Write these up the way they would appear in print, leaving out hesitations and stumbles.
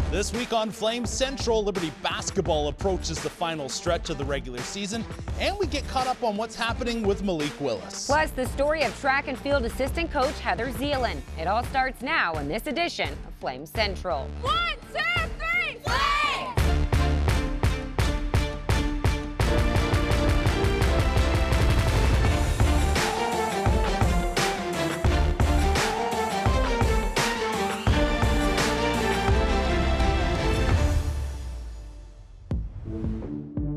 This week on Flames Central, Liberty basketball approaches the final stretch of the regular season, and we get caught up on what's happening with Malik Willis. Plus, the story of track and field assistant coach Heather Zelin. It all starts now in this edition of Flames Central. 1, 2, 3, Flames!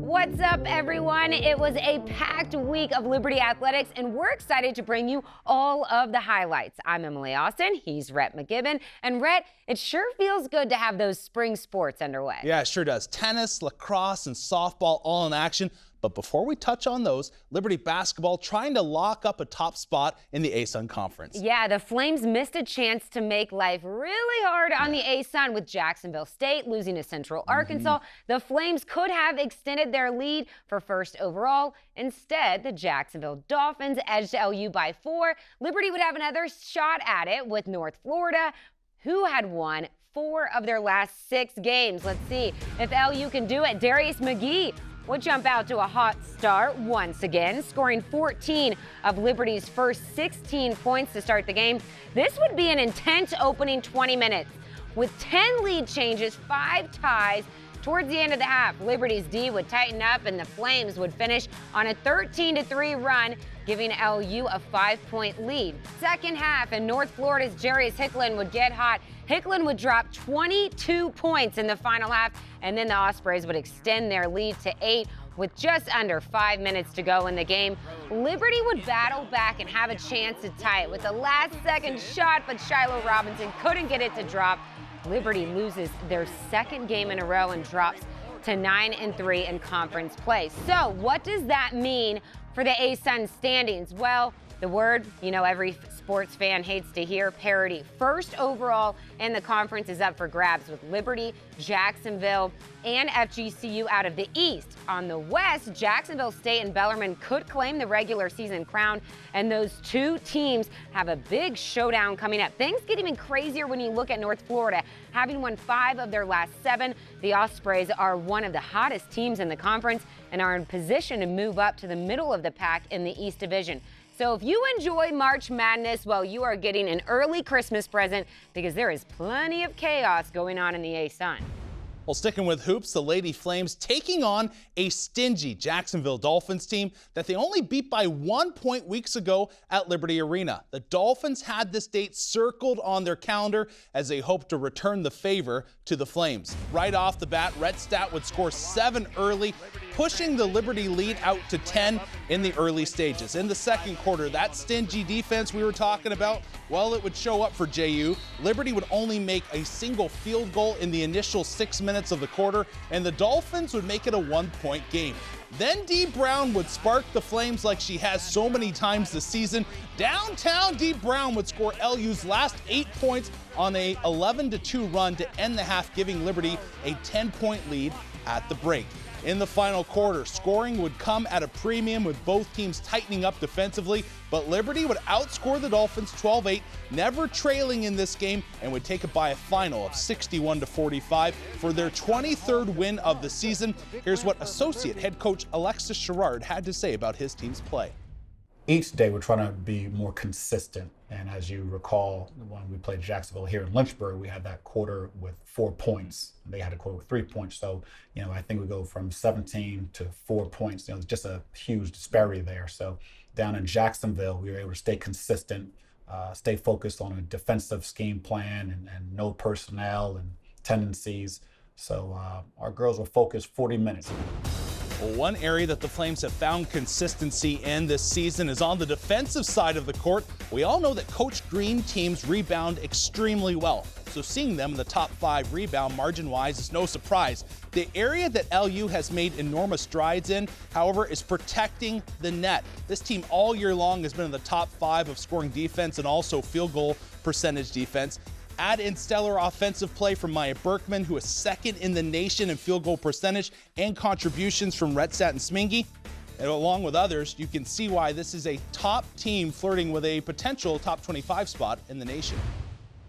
What's up, everyone? It was a packed week of Liberty athletics, and we're excited to bring you all of the highlights. I'm Emily Austin. He's Rhett McGibbon. And Rhett, it sure feels good to have those spring sports underway. Yeah, it sure does. Tennis, lacrosse, and softball all in action. But before we touch on those, Liberty basketball trying to lock up a top spot in the ASUN Conference. Yeah, the Flames missed a chance to make life really hard on the ASUN with Jacksonville State losing to Central Arkansas. The Flames could have extended their lead for first overall. Instead, the Jacksonville Dolphins edged LU by 4. Liberty would have another shot at it with North Florida, who had won 4 of their last 6 games. Let's see if LU can do it. Darius McGee would jump out to a hot start once again, scoring 14 of Liberty's first 16 points to start the game. This would be an intense opening 20 minutes. With 10 lead changes, 5 ties, towards the end of the half, Liberty's D would tighten up and the Flames would finish on a 13-3 run, giving LU a 5-point lead. Second half, and North Florida's Jarius Hicklin would get hot. Hicklin would drop 22 points in the final half, and then the Ospreys would extend their lead to 8 with just under 5 minutes to go in the game. Liberty would battle back and have a chance to tie it with a last-second shot, but Shiloh Robinson couldn't get it to drop. Liberty loses their second game in a row and drops to 9-3 in conference play. So what does that mean for the ASUN standings? Well, the word, every sports fan hates to hear, parity. First overall in the conference is up for grabs with Liberty, Jacksonville, and FGCU out of the East. On the West, Jacksonville State and Bellarmine could claim the regular season crown, and those two teams have a big showdown coming up. Things get even crazier when you look at North Florida. Having won 5 of their last 7, the Ospreys are one of the hottest teams in the conference and are in position to move up to the middle of the pack in the East Division. So if you enjoy March Madness, well, you are getting an early Christmas present because there is plenty of chaos going on in the ASUN. Well, sticking with hoops, the Lady Flames taking on a stingy Jacksonville Dolphins team that they only beat by 1 point weeks ago at Liberty Arena. The Dolphins had this date circled on their calendar as they hope to return the favor to the Flames. Right off the bat, Red Stat would score 7 early, pushing the Liberty lead out to 10 in the early stages. In the second quarter, that stingy defense we were talking about, well, it would show up for JU. Liberty would only make a single field goal in the initial 6 minutes of the quarter, and the Dolphins would make it a 1-point game. Then Dee Brown would spark the Flames like she has so many times this season. Downtown Dee Brown would score LU's last 8 points on a 11-2 run to end the half, giving Liberty a 10-point lead at the break. In the final quarter, scoring would come at a premium with both teams tightening up defensively, but Liberty would outscore the Dolphins 12-8, never trailing in this game, and would take it by a final of 61-45 for their 23rd win of the season. Here's what associate head coach Alexis Sherrard had to say about his team's play. Each day we're trying to be more consistent, and as you recall, when we played Jacksonville here in Lynchburg, we had that quarter with 4 points. They had a quarter with 3 points, so I think we go from 17 to 4 points. Just a huge disparity there. So down in Jacksonville, we were able to stay consistent, stay focused on a defensive scheme plan and no personnel and tendencies. So our girls were focused 40 minutes. Well, one area that the Flames have found consistency in this season is on the defensive side of the court. We all know that Coach Green teams rebound extremely well, so seeing them in the top 5 rebound margin-wise is no surprise. The area that LU has made enormous strides in, however, is protecting the net. This team all year long has been in the top 5 of scoring defense and also field goal percentage defense. Add in stellar offensive play from Maya Berkman, who is second in the nation in field goal percentage, and contributions from Retsat and Smingy. And along with others, you can see why this is a top team flirting with a potential top 25 spot in the nation.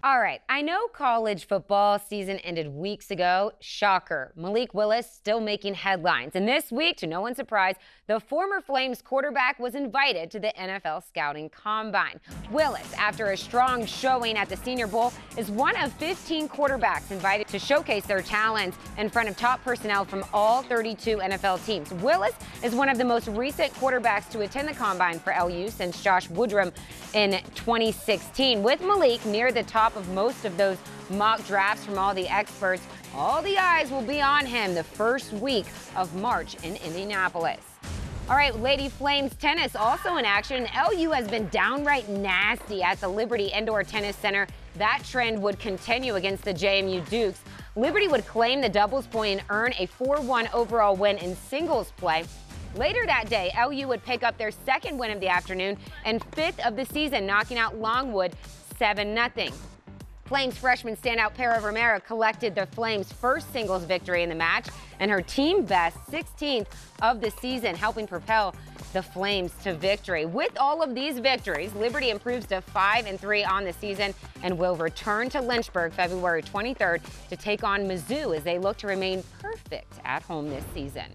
All right, I know college football season ended weeks ago. Shocker. Malik Willis still making headlines. And this week, to no one's surprise, the former Flames quarterback was invited to the NFL Scouting Combine. Willis, after a strong showing at the Senior Bowl, is one of 15 quarterbacks invited to showcase their talents in front of top personnel from all 32 NFL teams. Willis is one of the most recent quarterbacks to attend the Combine for LU since Josh Woodrum in 2016. With Malik near the top of most of those mock drafts from all the experts, all the eyes will be on him the first week of March in Indianapolis. All right, Lady Flames tennis also in action. LU has been downright nasty at the Liberty Indoor Tennis Center. That trend would continue against the JMU Dukes. Liberty would claim the doubles point and earn a 4-1 overall win in singles play. Later that day, LU would pick up their second win of the afternoon and fifth of the season, knocking out Longwood 7-0. Flames freshman standout Para Romero collected the Flames' first singles victory in the match and her team best 16th of the season, helping propel the Flames to victory. With all of these victories, Liberty improves to 5-3 on the season and will return to Lynchburg February 23rd to take on Mizzou as they look to remain perfect at home this season.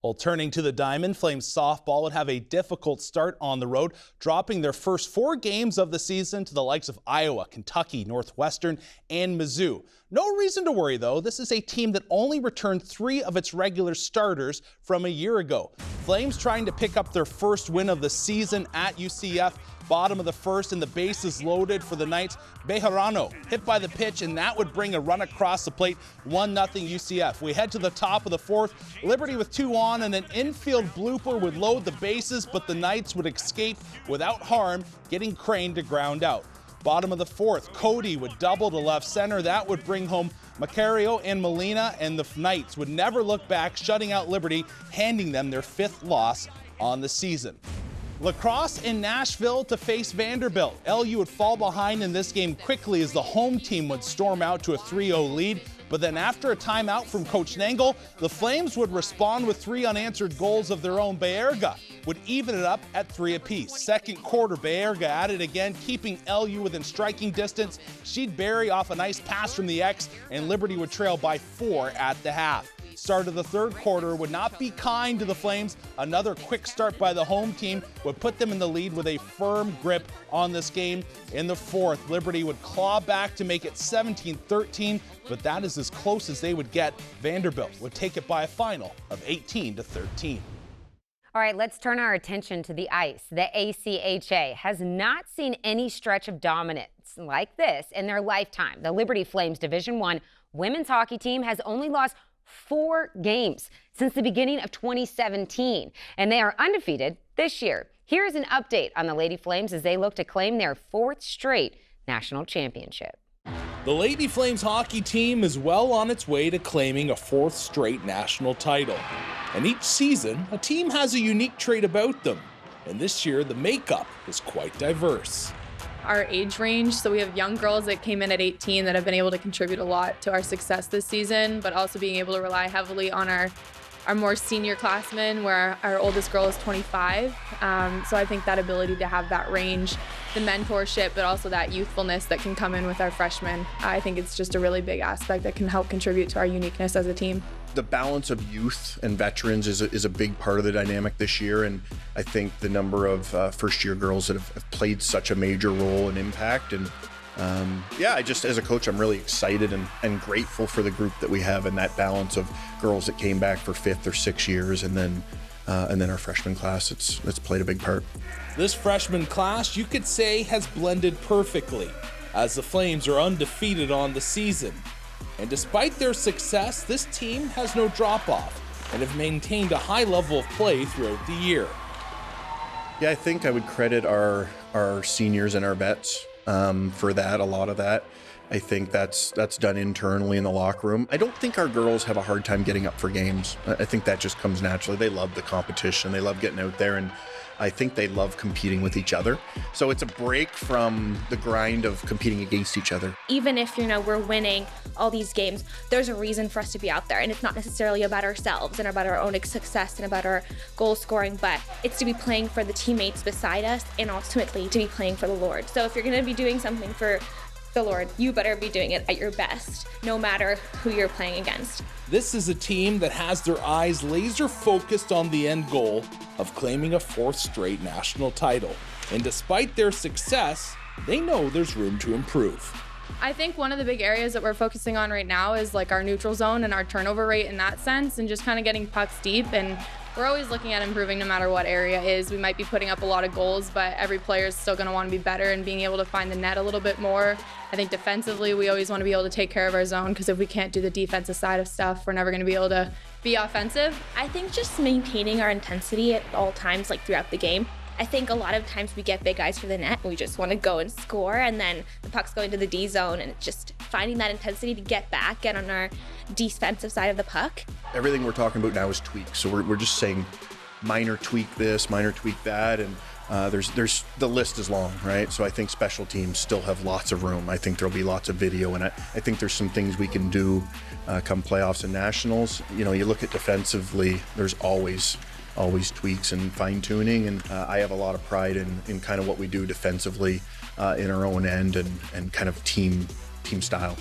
Well, turning to the Diamond, Flames softball would have a difficult start on the road, dropping their first 4 games of the season to the likes of Iowa, Kentucky, Northwestern, and Mizzou. No reason to worry, though. This is a team that only returned 3 of its regular starters from a year ago. Flames trying to pick up their first win of the season at UCF. Bottom of the first and the bases loaded for the Knights. Bejarano hit by the pitch, and that would bring a run across the plate. 1-0 UCF. We head to the top of the fourth. Liberty with 2 on, and an infield blooper would load the bases, but the Knights would escape without harm, getting Crane to ground out. Bottom of the fourth, Cody would double to left center. That would bring home Macario and Molina, and the Knights would never look back, shutting out Liberty, handing them their 5th loss on the season. Lacrosse in Nashville to face Vanderbilt. LU would fall behind in this game quickly as the home team would storm out to a 3-0 lead. But then after a timeout from Coach Nangle, the Flames would respond with 3 unanswered goals of their own. Baerga would even it up at 3 apiece. Second quarter, Baerga at it again, keeping LU within striking distance. She'd bury off a nice pass from the X, and Liberty would trail by 4 at the half. Start of the third quarter would not be kind to the Flames. Another quick start by the home team would put them in the lead with a firm grip on this game. In the fourth, Liberty would claw back to make it 17-13, but that is as close as they would get. Vanderbilt would take it by a final of 18-13. All right, let's turn our attention to the ice. The ACHA has not seen any stretch of dominance like this in their lifetime. The Liberty Flames Division I women's hockey team has only lost 4 games since the beginning of 2017, and they are undefeated this year. Here's an update on the Lady Flames as they look to claim their 4th straight national championship. The Lady Flames hockey team is well on its way to claiming a 4th straight national title. And each season, a team has a unique trait about them. And this year, the makeup is quite diverse. Our age range, so we have young girls that came in at 18 that have been able to contribute a lot to our success this season, but also being able to rely heavily on our more senior classmen, where our oldest girl is 25. So I think that ability to have that range, the mentorship, but also that youthfulness that can come in with our freshmen, I think it's just a really big aspect that can help contribute to our uniqueness as a team. The balance of youth and veterans is a big part of the dynamic this year, and I think the number of first-year girls that have played such a major role and impact. And I just, as a coach, I'm really excited and grateful for the group that we have, and that balance of girls that came back for 5th or 6th years, and then our freshman class that's played a big part. This freshman class, you could say, has blended perfectly, as the Flames are undefeated on the season. And despite their success, this team has no drop-off and have maintained a high level of play throughout the year. Yeah, I think I would credit our seniors and our vets for that, a lot of that. I think that's done internally in the locker room. I don't think our girls have a hard time getting up for games. I think that just comes naturally. They love the competition. They love getting out there, and I think they love competing with each other. So it's a break from the grind of competing against each other. Even if, we're winning all these games, there's a reason for us to be out there. And it's not necessarily about ourselves and about our own success and about our goal scoring, but it's to be playing for the teammates beside us and ultimately to be playing for the Lord. So if you're going to be doing something for the Lord, you better be doing it at your best, no matter who you're playing against. This is a team that has their eyes laser focused on the end goal of claiming a 4th straight national title. And despite their success, they know there's room to improve. I think one of the big areas that we're focusing on right now is like our neutral zone and our turnover rate in that sense, and just kind of getting pucks deep. And we're always looking at improving no matter what area is. We might be putting up a lot of goals, but every player is still going to want to be better and being able to find the net a little bit more. I think defensively, we always want to be able to take care of our zone, because if we can't do the defensive side of stuff, we're never going to be able to be offensive. I think just maintaining our intensity at all times, like throughout the game. I think a lot of times we get big guys for the net and we just want to go and score, and then the puck's going to the D zone, and it's just finding that intensity to get back, get on our defensive side of the puck. Everything we're talking about now is tweaks. So we're just saying minor tweak this, minor tweak that, and there's the list is long, right? So I think special teams still have lots of room. I think there'll be lots of video, and I think there's some things we can do come playoffs and nationals. You know, you look at defensively, there's always tweaks and fine-tuning, and I have a lot of pride in kind of what we do defensively in our own end and kind of team style.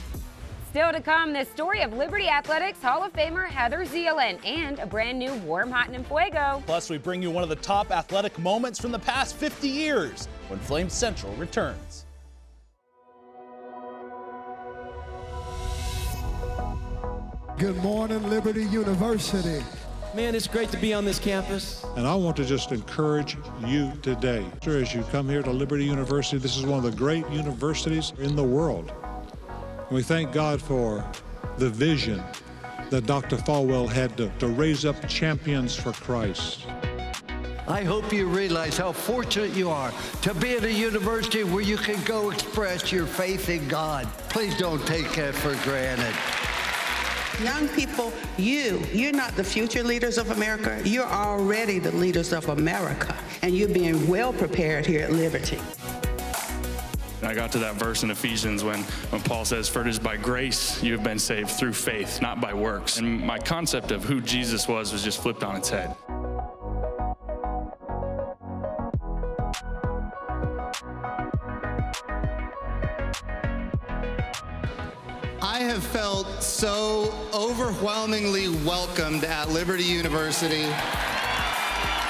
Still to come, the story of Liberty Athletics Hall of Famer Heather Zelin and a brand new Warm, Hot, and Fuego. Plus, we bring you one of the top athletic moments from the past 50 years when Flames Central returns. Good morning, Liberty University. Man, it's great to be on this campus. And I want to just encourage you today. As you come here to Liberty University, this is one of the great universities in the world. And we thank God for the vision that Dr. Falwell had to raise up champions for Christ. I hope you realize how fortunate you are to be at a university where you can go express your faith in God. Please don't take that for granted. Young people, you're not the future leaders of America. You're already the leaders of America, and you're being well prepared here at Liberty. I got to that verse in Ephesians when Paul says, "For it is by grace you have been saved through faith, not by works." And my concept of who Jesus was just flipped on its head. I have felt so overwhelmingly welcomed at Liberty University.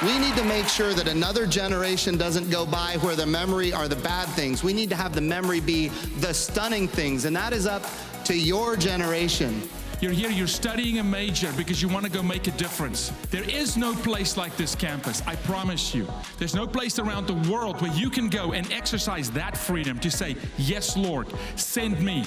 We need to make sure that another generation doesn't go by where the memory are the bad things. We need to have the memory be the stunning things, and that is up to your generation. You're here, you're studying a major because you want to go make a difference. There is no place like this campus, I promise you. There's no place around the world where you can go and exercise that freedom to say, "Yes, Lord, send me."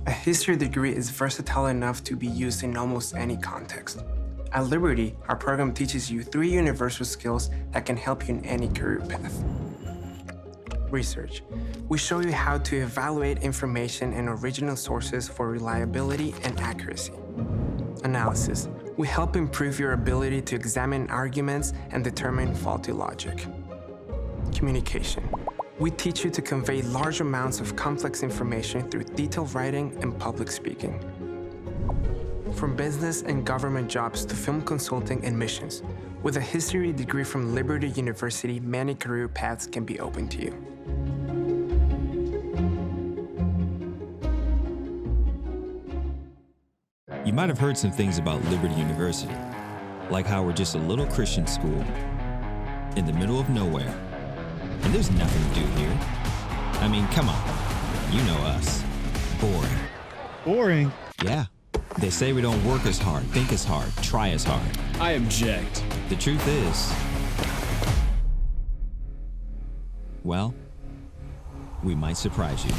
A history degree is versatile enough to be used in almost any context. At Liberty, our program teaches you 3 universal skills that can help you in any career path. Research. We show you how to evaluate information and original sources for reliability and accuracy. Analysis. We help improve your ability to examine arguments and determine faulty logic. Communication. We teach you to convey large amounts of complex information through detailed writing and public speaking. From business and government jobs to film consulting and missions, with a history degree from Liberty University, many career paths can be open to you. You might have heard some things about Liberty University, like how we're just a little Christian school in the middle of nowhere. And there's nothing to do here. I mean, come on. You know us. Boring. Boring? Yeah. They say we don't work as hard, think as hard, try as hard. I object. The truth is, well, we might surprise you.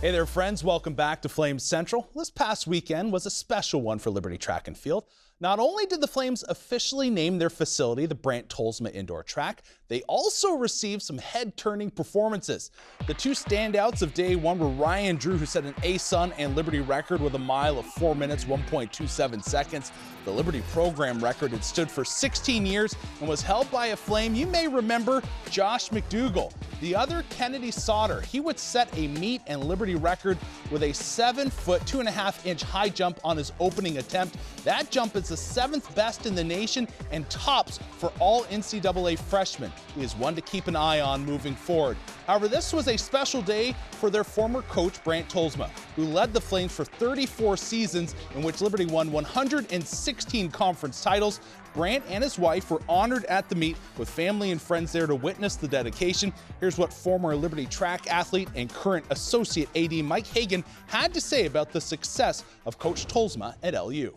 Hey there, friends. Welcome back to Flames Central. This past weekend was a special one for Liberty Track and Field. Not only did the Flames officially name their facility the Brant Tolsma Indoor Track, they also received some head-turning performances. The two standouts of day one were Ryan Drew, who set an ASUN and Liberty record with a mile of 4 minutes, 1.27 seconds. The Liberty program record had stood for 16 years and was held by a Flame you may remember, Josh McDougall. The other, Kennedy Sauter, he would set a meet and Liberty record with a 7-foot, 2.5-inch high jump on his opening attempt. That jump is the 7th best in the nation and tops for all NCAA freshmen. He is one to keep an eye on moving forward. However, this was a special day for their former coach, Brant Tolsma, who led the Flames for 34 seasons, in which Liberty won 116 conference titles. Brant and his wife were honored at the meet with family and friends there to witness the dedication. Here's what former Liberty track athlete and current associate AD Mike Hagan had to say about the success of Coach Tolsma at LU.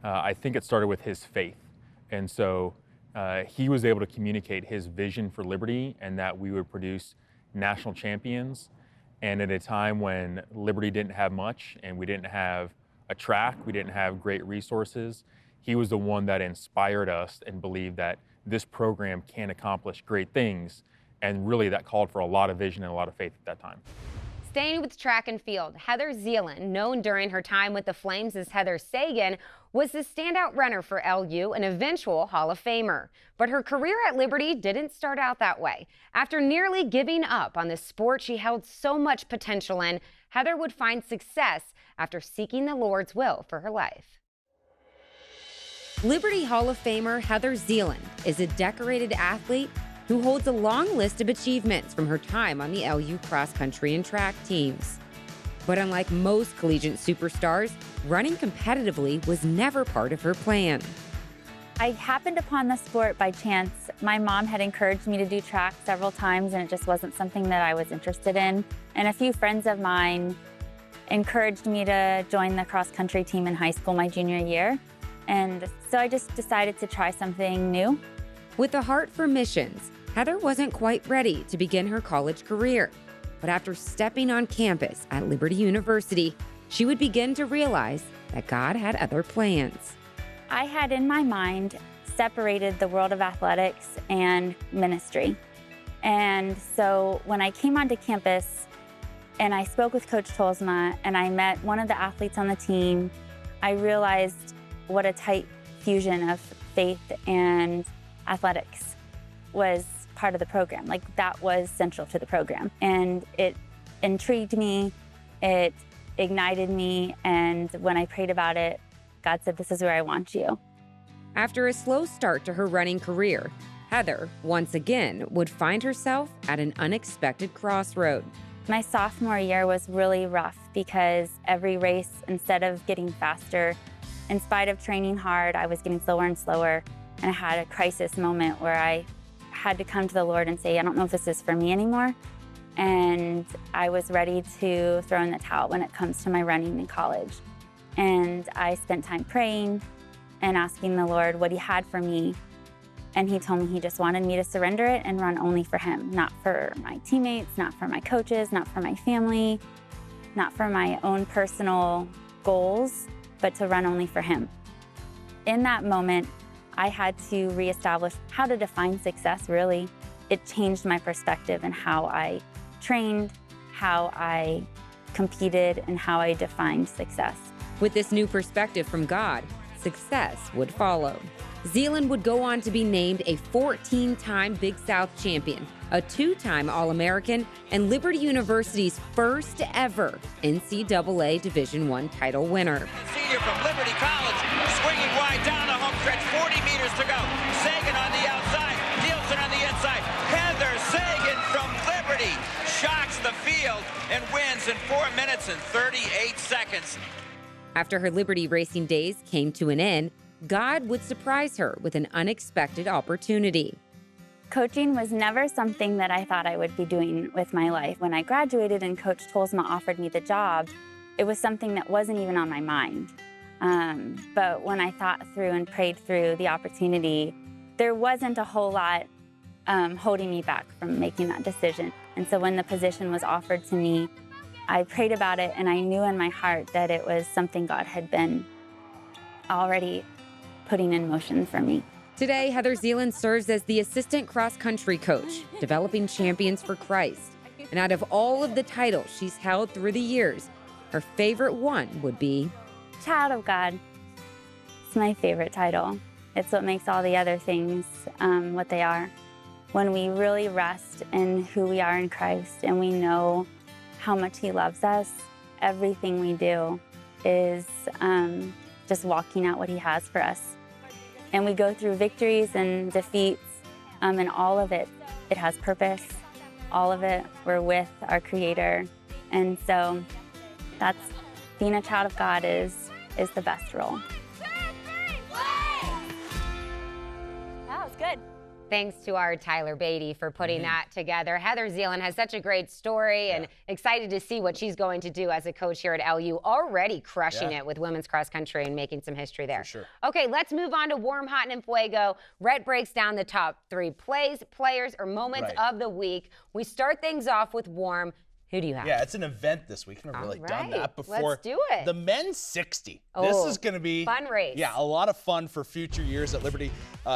I think it started with his faith. And so he was able to communicate his vision for Liberty and that we would produce national champions. And at a time when Liberty didn't have much and we didn't have a track, we didn't have great resources, he was the one that inspired us and believed that this program can accomplish great things. And really that called for a lot of vision and a lot of faith at that time. Staying with track and field, Heather Zelin, known during her time with the Flames as Heather Sagan, was the standout runner for LU, an eventual Hall of Famer. But her career at Liberty didn't start out that way. After nearly giving up on the sport she held so much potential in, Heather would find success after seeking the Lord's will for her life. Liberty Hall of Famer Heather Zelin is a decorated athlete who holds a long list of achievements from her time on the LU cross-country and track teams. But unlike most collegiate superstars, running competitively was never part of her plan. I happened upon the sport by chance. My mom had encouraged me to do track several times, and it just wasn't something that I was interested in. And a few friends of mine encouraged me to join the cross-country team in high school my junior year. And so I just decided to try something new. With a heart for missions, Heather wasn't quite ready to begin her college career. But after stepping on campus at Liberty University, she would begin to realize that God had other plans. I had in my mind separated the world of athletics and ministry. And so when I came onto campus and I spoke with Coach Tolsma and I met one of the athletes on the team, I realized what a tight fusion of faith and athletics was part of the program. Like, that was central to the program. And it intrigued me, it ignited me, and when I prayed about it, God said, "This is where I want you." After a slow start to her running career, Heather, once again, would find herself at an unexpected crossroad. My sophomore year was really rough because every race, instead of getting faster, in spite of training hard, I was getting slower and slower. And I had a crisis moment where I had to come to the Lord and say, I don't know if this is for me anymore. And I was ready to throw in the towel when it comes to my running in college. And I spent time praying and asking the Lord what he had for me. And he told me he just wanted me to surrender it and run only for him, not for my teammates, not for my coaches, not for my family, not for my own personal goals, but to run only for him. In that moment, I had to reestablish how to define success, really. It changed my perspective and how I trained, how I competed, and how I defined success. With this new perspective from God, success would follow. Zelin would go on to be named a 14-time Big South champion, a 2-time All-American, and Liberty University's first ever NCAA Division I title winner. Senior from Liberty College, swinging wide down the home stretch, 40 meters to go. Sagan on the outside, Nielsen on the inside. Heather Sagan from Liberty shocks the field and wins in 4 minutes and 38 seconds. After her Liberty racing days came to an end, God would surprise her with an unexpected opportunity. Coaching was never something that I thought I would be doing with my life. When I graduated and Coach Tolsma offered me the job, it was something that wasn't even on my mind. But when I thought through and prayed through the opportunity, there wasn't a whole lot holding me back from making that decision. And so when the position was offered to me, I prayed about it, and I knew in my heart that it was something God had been already putting in motion for me. Today, Heather Zelin serves as the assistant cross-country coach, developing champions for Christ. And out of all of the titles she's held through the years, her favorite one would be Child of God. It's my favorite title. It's what makes all the other things what they are. When we really rest in who we are in Christ and we know how much He loves us, everything we do is just walking out what He has for us. And we go through victories and defeats, and all of it, it has purpose. All of it, we're with our Creator. And so that's, being a child of God is the best role. That was good. Thanks to our Tyler Beatty for putting that together. Heather Zelin has such a great story and excited to see what she's going to do as a coach here at LU. Already crushing it with women's cross country and making some history there. For sure. Okay, let's move on to Warm, Hot, and Fuego. Rhett breaks down the top 3 plays, players, or moments of the week. We start things off with Warm. Who do you have? Yeah, it's an event this week. I've never really done that before. Let's do it. The men's 60. Oh, this is going to be fun race. Yeah, a lot of fun for future years at Liberty.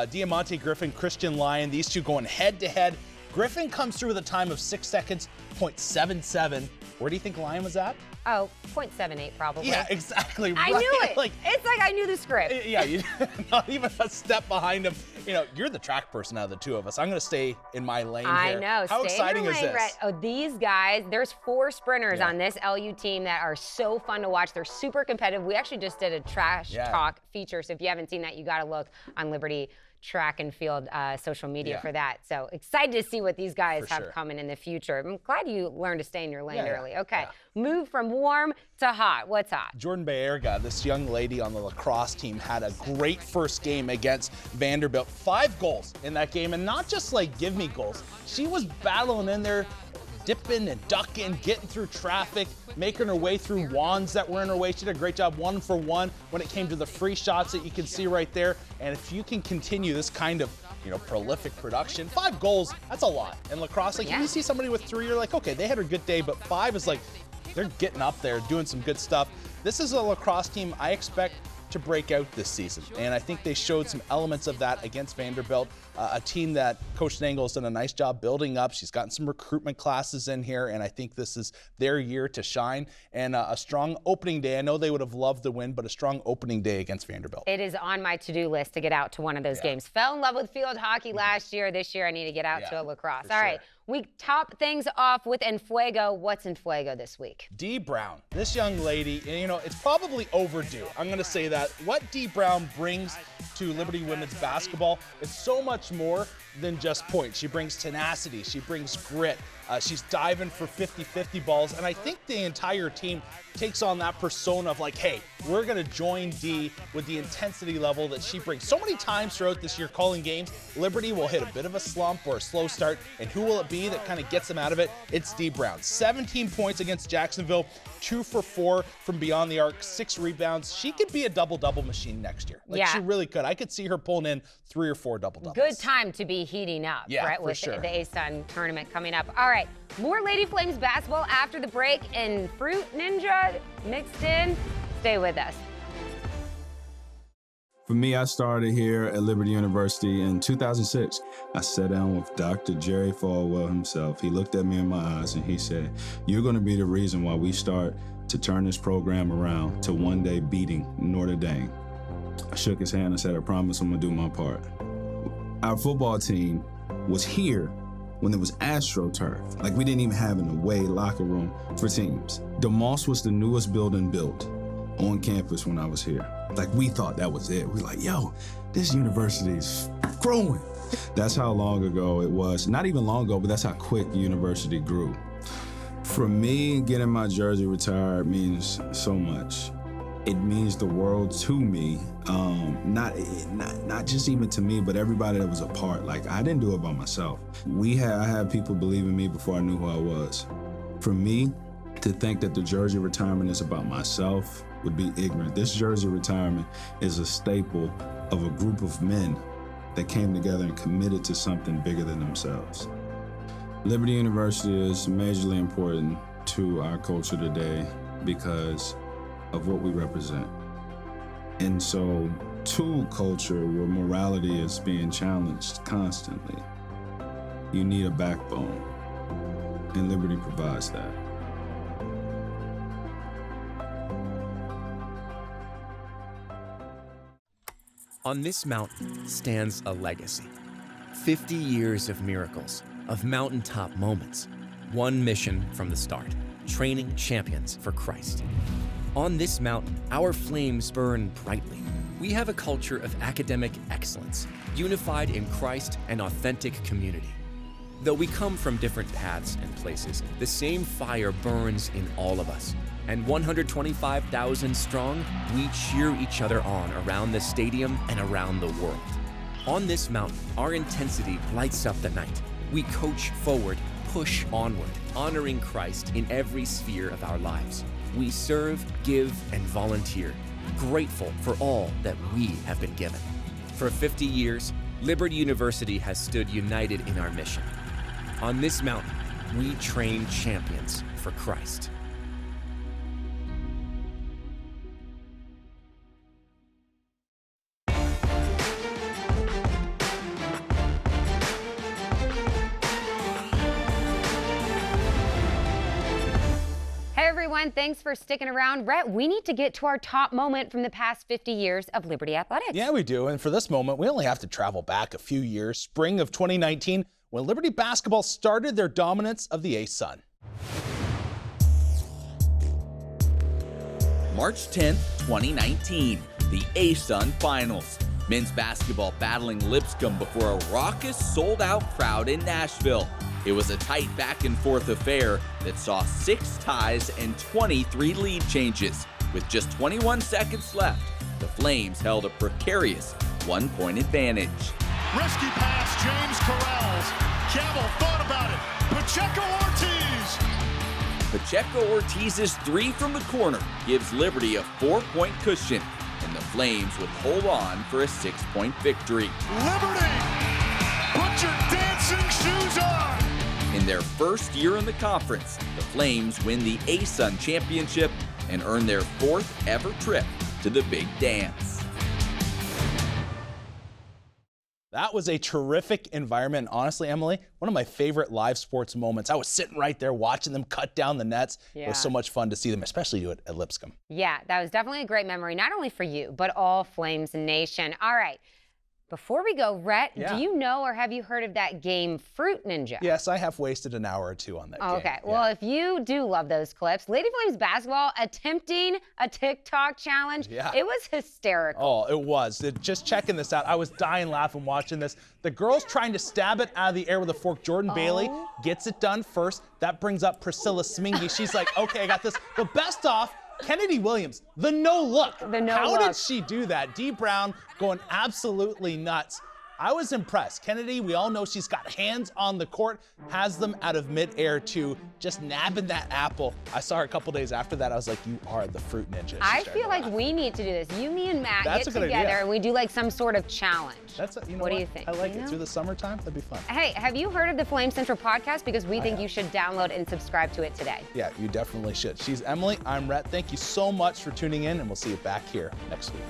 Diamante Griffin, Christian Lyon, these two going head to head. Griffin comes through with a time of 6 seconds, 0.77. Where do you think Lyon was at? Oh, 0.78 probably. Yeah, exactly. I right. knew it. It's like I knew the script. Yeah, you not even a step behind him. You know, you're the track person out of the two of us. I'm going to stay in my lane here. I know. How Stay exciting in your is lane, this? Rhett. Oh, these guys, there's 4 sprinters on this LU team that are so fun to watch. They're super competitive. We actually just did a trash talk feature, so if you haven't seen that, you got to look on Liberty Track and Field social media for that. So excited to see what these guys have coming in the future. I'm glad you learned to stay in your lane early. Okay, move from warm to hot. What's hot? Jordan Baerga, this young lady on the lacrosse team, had a great first game against Vanderbilt. 5 goals in that game, and not just like give me goals. She was battling in there, dipping and ducking, getting through traffic, making her way through wands that were in her way. She did a great job 1 for 1 when it came to the free shots that you can see right there. And if you can continue this kind of, you know, prolific production, 5 goals, that's a lot. In lacrosse, like if you see somebody with 3, you're like, okay, they had a good day, but 5 is like, they're getting up there, doing some good stuff. This is a lacrosse team I expect to break out this season, and I think they showed some elements of that against Vanderbilt, a team that Coach Nangle has done a nice job building up. She's gotten some recruitment classes in here, and I think this is their year to shine, and a strong opening day. I know they would have loved the win, but a strong opening day against Vanderbilt. It is on my to-do list to get out to one of those games. Fell in love with field hockey last year. This year I need to get out to a lacrosse. All right, we top things off with Enfuego. What's Enfuego this week? Dee Brown, this young lady, and you know, it's probably overdue. I'm going to say that. What Dee Brown brings to Liberty women's basketball is so much more than just points. She brings tenacity. She brings grit. She's diving for 50-50 balls, and I think the entire team takes on that persona of like, hey, we're going to join Dee with the intensity level that she brings. So many times throughout this year calling games, Liberty will hit a bit of a slump or a slow start, and who will it be that kind of gets them out of it? It's Dee Brown. 17 points against Jacksonville, 2 for 4 from beyond the arc, 6 rebounds. She could be a double-double machine next year. Like, she really could. I could see her pulling in 3 or 4 double-doubles. Good time to be heating up, right, with the A-Sun tournament coming up. All right, more Lady Flames basketball after the break, and Fruit Ninja mixed in. Stay with us. For me, I started here at Liberty University in 2006. I sat down with Dr. Jerry Falwell himself. He looked at me in my eyes and he said, "You're going to be the reason why we start to turn this program around to one day beating Notre Dame." I shook his hand and said, "I promise I'm going to do my part." Our football team was here when it was AstroTurf. Like, we didn't even have an away locker room for teams. The Moss was the newest building built on campus when I was here. Like, we thought that was it. We were like, yo, this university is growing. That's how long ago it was. Not even long ago, but that's how quick the university grew. For me, getting my jersey retired means so much. It means the world to me, not just even to me, but everybody that was a part. Like, I didn't do it by myself. I had people believe in me before I knew who I was. For me, to think that the jersey retirement is about myself would be ignorant. This jersey retirement is a staple of a group of men that came together and committed to something bigger than themselves. Liberty University is majorly important to our culture today because of what we represent. And so tool culture where morality is being challenged constantly. You need a backbone, and Liberty provides that. On this mountain stands a legacy. 50 years of miracles, of mountaintop moments. One mission from the start, training champions for Christ. On this mountain, our flames burn brightly. We have a culture of academic excellence, unified in Christ and authentic community. Though we come from different paths and places, the same fire burns in all of us. And 125,000 strong, we cheer each other on around the stadium and around the world. On this mountain, our intensity lights up the night. We coach forward, push onward, honoring Christ in every sphere of our lives. We serve, give, and volunteer, grateful for all that we have been given. For 50 years, Liberty University has stood united in our mission. On this mountain, we train champions for Christ. Thanks for sticking around. Rhett, we need to get to our top moment from the past 50 years of Liberty Athletics. Yeah, we do. And for this moment, we only have to travel back a few years, spring of 2019, when Liberty basketball started their dominance of the A-Sun. March 10th, 2019, the A-Sun Finals. Men's basketball battling Lipscomb before a raucous, sold-out crowd in Nashville. It was a tight back-and-forth affair that saw 6 ties and 23 lead changes. With just 21 seconds left, the Flames held a precarious 1-point advantage. Risky pass, James Corrales. Campbell thought about it. Pacheco Ortiz's 3 from the corner gives Liberty a 4-point cushion, and the Flames would hold on for a 6-point victory. Liberty, put your dancing shoes on! In their first year in the conference, the Flames win the A-Sun Championship and earn their 4th ever trip to the Big Dance. That was a terrific environment. Honestly, Emily, one of my favorite live sports moments. I was sitting right there watching them cut down the nets. Yeah. It was so much fun to see them, especially do it at Lipscomb. Yeah, that was definitely a great memory, not only for you, but all Flames Nation. All right. Before we go, Rhett, do you know or have you heard of that game Fruit Ninja? Yes, I have wasted an hour or two on that game. Okay, well, if you do love those clips, Lady Flames basketball attempting a TikTok challenge, it was hysterical. Oh, it was. Just checking this out, I was dying laughing watching this. The girl's trying to stab it out of the air with a fork. Jordan Bailey gets it done first. That brings up Priscilla Smingy. She's like, okay, I got this. But best off, Kennedy Williams, the no look. How did she do that? Dee Brown going absolutely nuts. I was impressed. Kennedy, we all know she's got hands on the court, has them out of midair too, just nabbing that apple. I saw her a couple days after that. I was like, you are the fruit ninja. I feel like we need to do this. You, me, and Matt get together and we do like some sort of challenge. What do you think? I like it. Through the summertime, that'd be fun. Hey, have you heard of the Flame Central podcast? Because we think you should download and subscribe to it today. Yeah, you definitely should. She's Emily, I'm Rhett. Thank you so much for tuning in, and we'll see you back here next week.